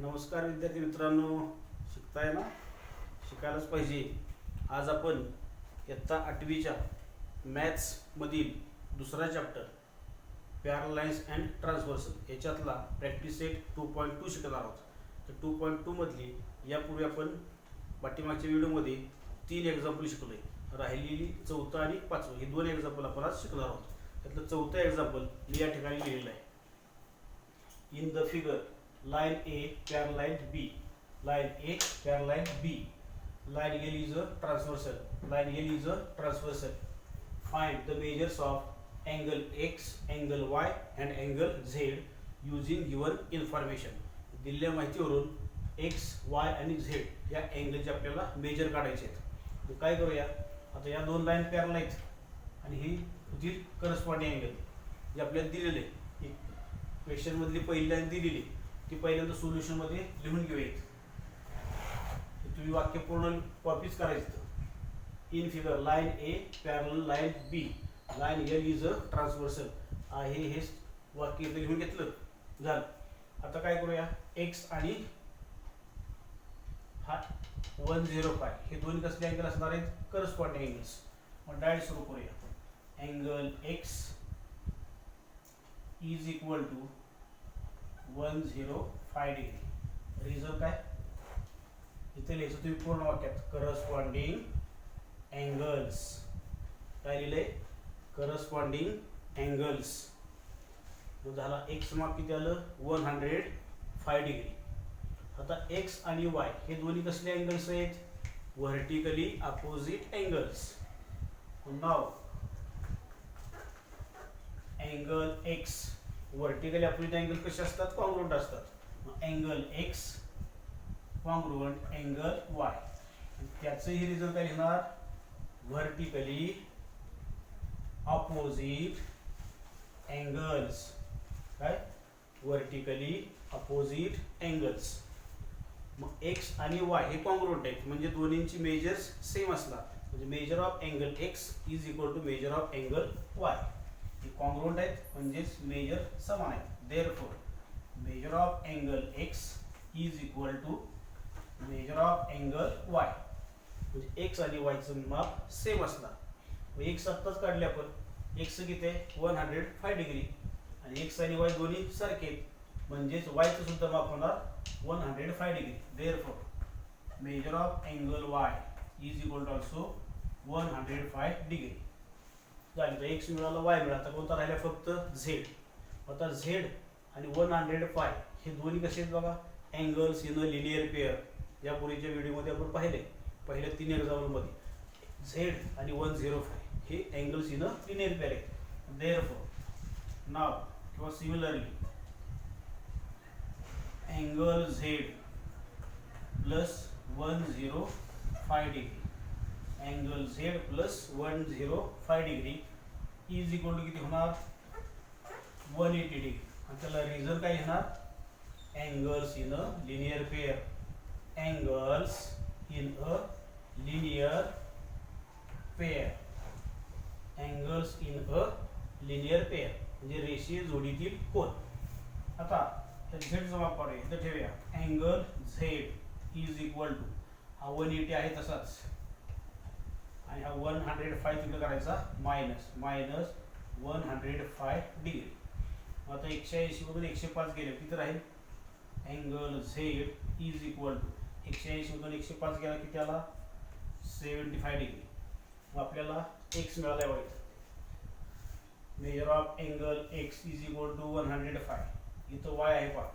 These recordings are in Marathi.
नमस्कार विद्यार्थी मित्रांनो, शिकताय ना? शिकायलाच पाहिजे. आज आपण इयत्ता 8वीच्या मॅथ्समधील दुसरा चॅप्टर पॅरालाइन्स अँड ट्रान्सव्हर्सल याच्यातला प्रॅक्टिस सेट 2.2 शिकणार आहोत. तर 2.2 मधली यापूर्वी आपण पाठीमागच्या व्हिडिओमध्ये 3 एक्झाम्पल शिकलो आहे. राहिलेली चौथा आणि पाचवं हे 2 एक्झाम्पल आपण आज शिकणार आहोत. त्यातलं चौथं एक्झाम्पल मी या ठिकाणी लिहिलेलं आहे. In the figure, line A parallel B. Line A parallel B. Line L is a transversal. Line L is a transversal. Find the measures of angle X, angle Y, and angle Z using given information. दिलेल्या माहितीवरून X, Y आणि Z या अँगलचे आपल्याला मेजर काढायचे आहेत. काय करूया? आता या दोन लाईन पॅरलल आहेत आणि ही होतील करस्पॉन्डिंग अँगल जे आपल्याला दिलेले आहे. क्वेश्चन मधली पहिली लाईन दिलेली ती पहिल्यांदा सोल्युशन मध्ये लिहून घेऊयात. तुम्ही वाक्य पूर्ण कॉपीच करायचं. In figure line A parallel line B, line L is a transversal आहे. हे वाक्य इथे लिहून घेतलं झालं. आता काय करूया? एक्स आणि हा 105 हे दोन्ही कसले अँगल असणार आहेत? Corresponding angles. मग डायरेक्ट सुरू करूया. Angle x is equal to 105 degree. Reason काय? इथे लिहायचं तुम्ही पूर्ण वाक्यात करस्पॉन्डिंग अँगल्स. काय लिहिलंय? Corresponding angles. झाला. एक्स माप किती आलं? 105 डिग्री. आता एक्स आणि वाय हे दोन्ही कसले अँगल्स आहेत? Vertically opposite angles. Now angle X vertically opposite angle कसे असतात? कॉन्ग्रुएंट असतात. Angle X congruent angle Y. त्याचंही रिझल्ट काय लिहिणार? Vertically opposite angles. काय? Vertically opposite angles. मग एक्स आणि वाय हे कॉन्ग्रुएंट आहेत म्हणजे दोन्हींची मेजर्स सेम असणार. म्हणजे measure of angle x is equal to measure of angle Y. हे कॉन्ग्रुएंट आहेत म्हणजेच मेजर समान आहेत. Therefore measure of angle x is equal to measure of angle y. म्हणजे एक्स आणि वायचं माप सेम असणार. एक्स आत्ताच काढले आपण. एक्स किती आहे? 105 डिग्री आणि एक्स आणि वाय दोन्ही सारखे आहेत म्हणजेच वायचं सुद्धा माप होणार 105 degree. Therefore measure of angle Y is equal to also 105 degree. झाली. तर एक्स मिळाला, वाय मिळाला. आता कोणता राहिला? फक्त झेड. आता झेड आणि 105 हे दोन्ही कसे आहेत बघा? Angles in a linear pair. यापूर्वीच्या व्हिडिओमध्ये आपण पाहिले पहिल्या 3 एक्झाम्पलमध्ये झेड आणि 105 हे angles in a linear pair आहेत. देअरफॉर नाव किंवा similarly angle z plus 105 degree. Angle z plus 105 degree is equal to किती होणार? 180 डिग्री. आणि त्याला रिझन काय घेणार? Angles in a linear pair. Angles in a linear pair. Angles in a linear pair म्हणजे रेषीय जोडीतील कोन. आता झेड जमा करूया. इथं ठेवूया. Angle z is equal to हा 180 आहे तसाच आणि हा 105 तिकडे करायचा मायनस 105 डिग्री. आता 180 मधून 105 गेले किती राहील? Angle z is equal to 180 मधून 105 गेला किती आला? 75 डिग्री. मग आपल्याला एक्स मिळाला आहे. Measure of angle x is equal to 105. इथं वाय आहे पहा.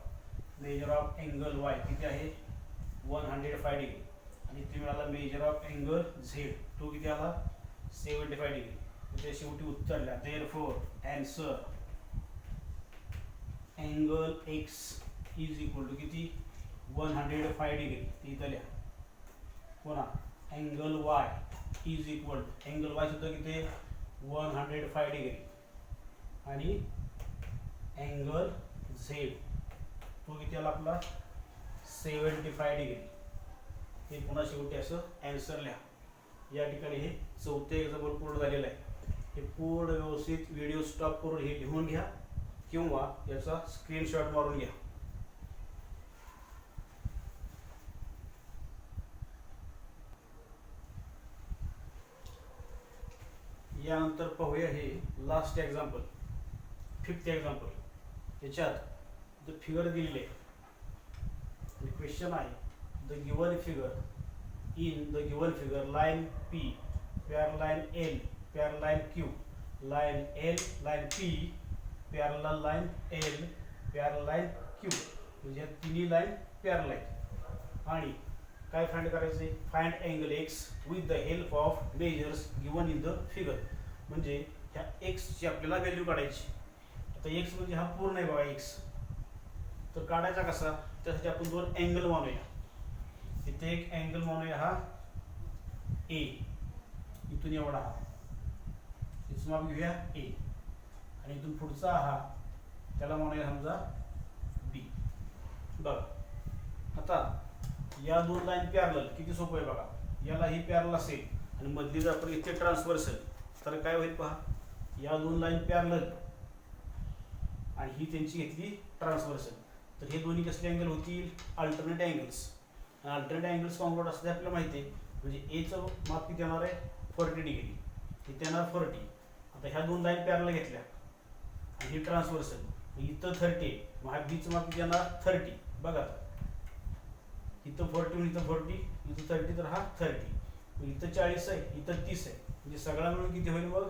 मेजर ऑफ अँगल वाय किती आहे? 105 डिग्री. आणि इथे मिळाला मेजर ऑफ अँगल झेड. तो किती आला? 75 डिग्री. म्हणजे शेवटी उत्तरला. Therefore answer angle x is equal to किती? 105 डिग्री. इथं लिहा. पुन्हा angle Y is equal to angle Y सुद्धा किती? 105 डिग्री. आणि अँगल झेड तो किती आला आपला? 75 डिग्री. हे पुन्हा शेवटी असं आन्सर लिहा. या ठिकाणी हे चौथे एक्झाम्पल पूर्ण झालेलं आहे. हे पूर्ण व्यवस्थित व्हिडिओ स्टॉप करून हे लिहून घ्या किंवा याचा स्क्रीनशॉट मारून घ्या. यानंतर पाहूया हे लास्ट एक्झाम्पल, 5th एक्झाम्पल. याच्यात द फिगर दिलेले आहे, क्वेश्चन आहे the given figure, in the given figure line P parallel L पॅरलाईन Q, line L line P parallel line L पॅरलाईन Q, म्हणजे या तिन्ही लाईन पॅरलाईन. आणि काय फाइंड करायचे, find angle x with the help of measures given in the figure. म्हणजे ह्या x ची आपल्याला व्हॅल्यू काढायची. आता x म्हणजे हा पूर्ण आहे बघा x, तर काढायचा कसा, त्यासाठी आपण दोन अँगल मानूया. इथे एक अँगल मानूया हा A, इथून एवढा हा, इथून माप घेऊया A, आणि इथून पुढचा हा त्याला मानूया समजा B. बघा आता या दोन लाईन पॅरलल, किती सोपं आहे बघा. याला ही पॅरलल असेल आणि मधली जर आपण इथे ट्रान्सव्हर्सल, तर काय होईल पहा, या दोन लाईन पॅरलल आणि ही त्यांची घेतली ट्रान्सव्हर्सल, तर हे दोन्ही कसले अँगल होतील, alternate angles. Alternate angles convert असते आपल्याला माहिती आहे. म्हणजे एचं माप किती येणार आहे, 40 डिग्री, इथे येणार 40. आता ह्या दोन लाईन पॅरलल घेतल्या आणि ही ट्रान्सव्हर्सल, इथं 30, मग हा बीचं माप किती येणार 30. बघा इथं 40 आणि इथं 40, इथं 30, तर हा 30. मग इथं 40 आहे, इथं 30 आहे, म्हणजे सगळा मिळून किती होईल मग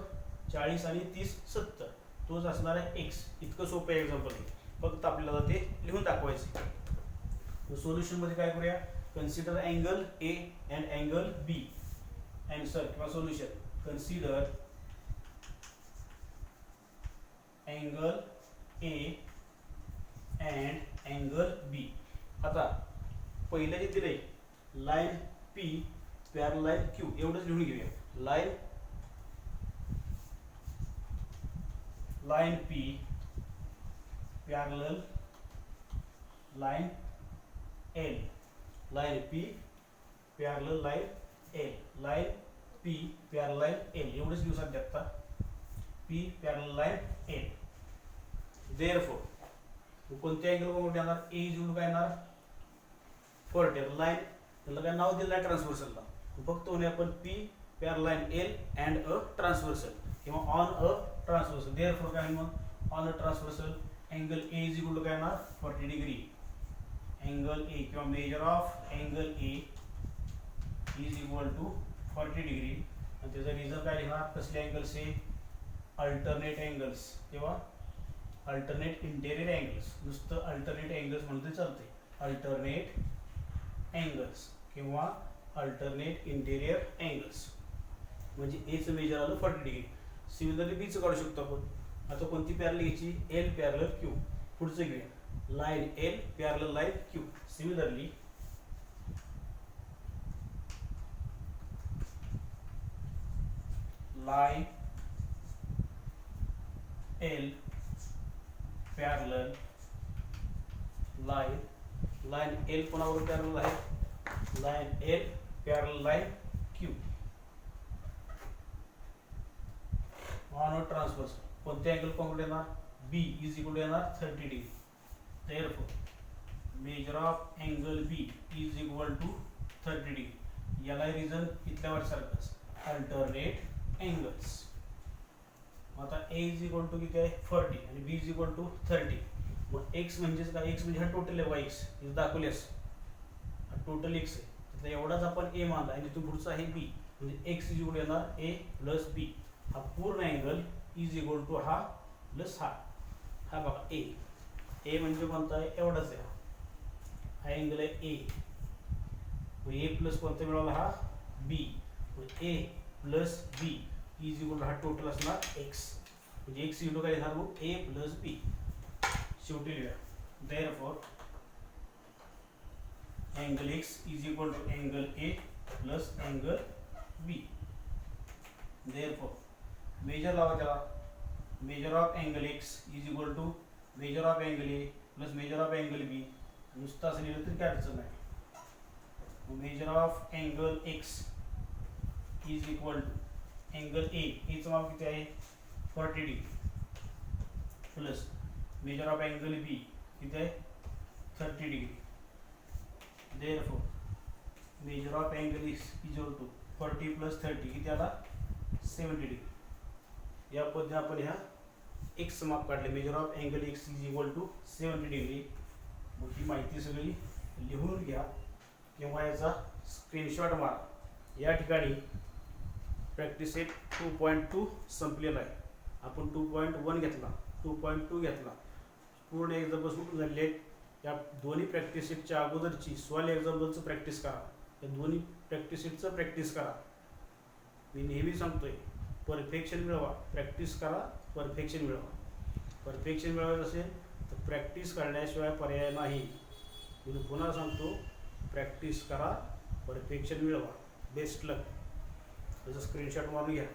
40 आणि 30 70. तोच असणार आहे x. इतकं सोपं एक्झाम्पल आहे, फक्त आपल्याला ते लिहून दाखवायचं. सोल्युशन मध्ये काय करूया, consider angle A and angle B. Answer किंवा solution, consider angle A and angle B. आता पहिलं जे दिलंय लाईन P पॅरलाईन Q, एवढंच लिहून घेऊया. Line P parallel line L, line P parallel line L, line P parallel line L, एवढंच लिहू सध्या आता, P parallel line L. Therefore कोणते अँगल कोणते येणार, A इज काय येणार 40. लाईन त्याला काय नाव दिलं आहे ट्रान्सव्हर्सलला, फक्त होणे आपण P parallel L and a transversal किंवा ऑन अ ट्रान्सव्हर्सल. देअरफॉर काय मग on a transversal angle A is equal to काय येणार 40 डिग्री. अँगल A किंवा measure of angle A is equal to 40 degree. आणि त्याचं रिझन काय लिहिणार, कसले अँगल्स आहे, अल्टरनेट अँगल्स किंवा अल्टरनेट इंटेरियर अँगल्स. नुसतं अल्टरनेट अँगल्स म्हणून ते चालते, अल्टरनेट अँगल्स किंवा अल्टरनेट इंटेरियर अँगल्स. म्हणजे एचं मेजर आलं 40 डिग्री. सिमिलरली बीचं काढू शकतो आपण. आता कोणती पॅरल घ्यायची, L पॅरलल Q. पुढचं घेऊया, line L parallel line Q. Similarly line L parallel line, line L कोणाबरोबर पॅरलल आहे, line L parallel line Q on a transversal. कोणते अँगल कॉन्व्हर्ट येणार, B इज इक्वल टू येणार 30 degree. Therefore measure of angle B is equal to 30 degree. याला रिझन इथल्यावर सारखंच, अल्टरनेट अँगल्स. आता A इज इक्वल टू किती आहे 40 आणि B इज इक्वल टू 30. मग x म्हणजेच काय, x म्हणजे हा टोटल आहे बा, x इथं दाखवलेस हा टोटल x आहे, तर एवढाच आपण A मानला आणि तिथून पुढचा आहे B, म्हणजे x इज इक्वल येणार A प्लस B. हा पूर्ण अँगल इज इक्वल टू हा प्लस हा, हा बघा A म्हणजे कोणता आहे, एवढाच आहे, हा अँगल आहे A. मग A प्लस कोणता मिळाला, हा B. मग A plus B is equal to हा टोटल असणार x, म्हणजे x इक्वल काय येणार मग A प्लस B. शेवटी लिहूया, therefore angle x is equal to angle A plus angle B. Therefore measure लावा त्याला, measure of angle x is equal to measure of angle A plus measure of angle B. नुसतं असं लिहिलं तरी काय अडचण नाही. Measure of angle x is equal to angle A, एचं माप किती आहे 40 degree, plus measure of angle B किती आहे 30 degree. Therefore measure of angle x is equal to 40 plus 30 किती आला 70 डिग्री. या पद्धतीने आपण ह्या एक्स माप काढले. Measure of angle x is equal to 70 degree. मग ही माहिती सगळी लिहून घ्या किंवा याचा स्क्रीनशॉट मारा. या ठिकाणी प्रॅक्टिस सेट 2.2 संपलेला आहे. आपण 2.1 घेतला, 2.2 घेतला. पूर्ण एक्झाम्पल झाले. या दोन्ही प्रॅक्टिस सेटच्या अगोदरची सॉल्व एक्झाम्पलचं प्रॅक्टिस करा. या दोन्ही प्रॅक्टिस सेटचं प्रॅक्टिस करा. मी नेहमी सांगतोय, परफेक्शन मिळवा. प्रॅक्टिस करा, परफेक्शन मिळवा. परफेक्शन मिळवायचं असेल तर प्रॅक्टिस करण्याशिवाय पर्याय नाही. मी पुन्हा सांगतो, प्रॅक्टिस करा, परफेक्शन मिळवा. बेस्ट लक. त्याचा स्क्रीनशॉट मारून घ्या.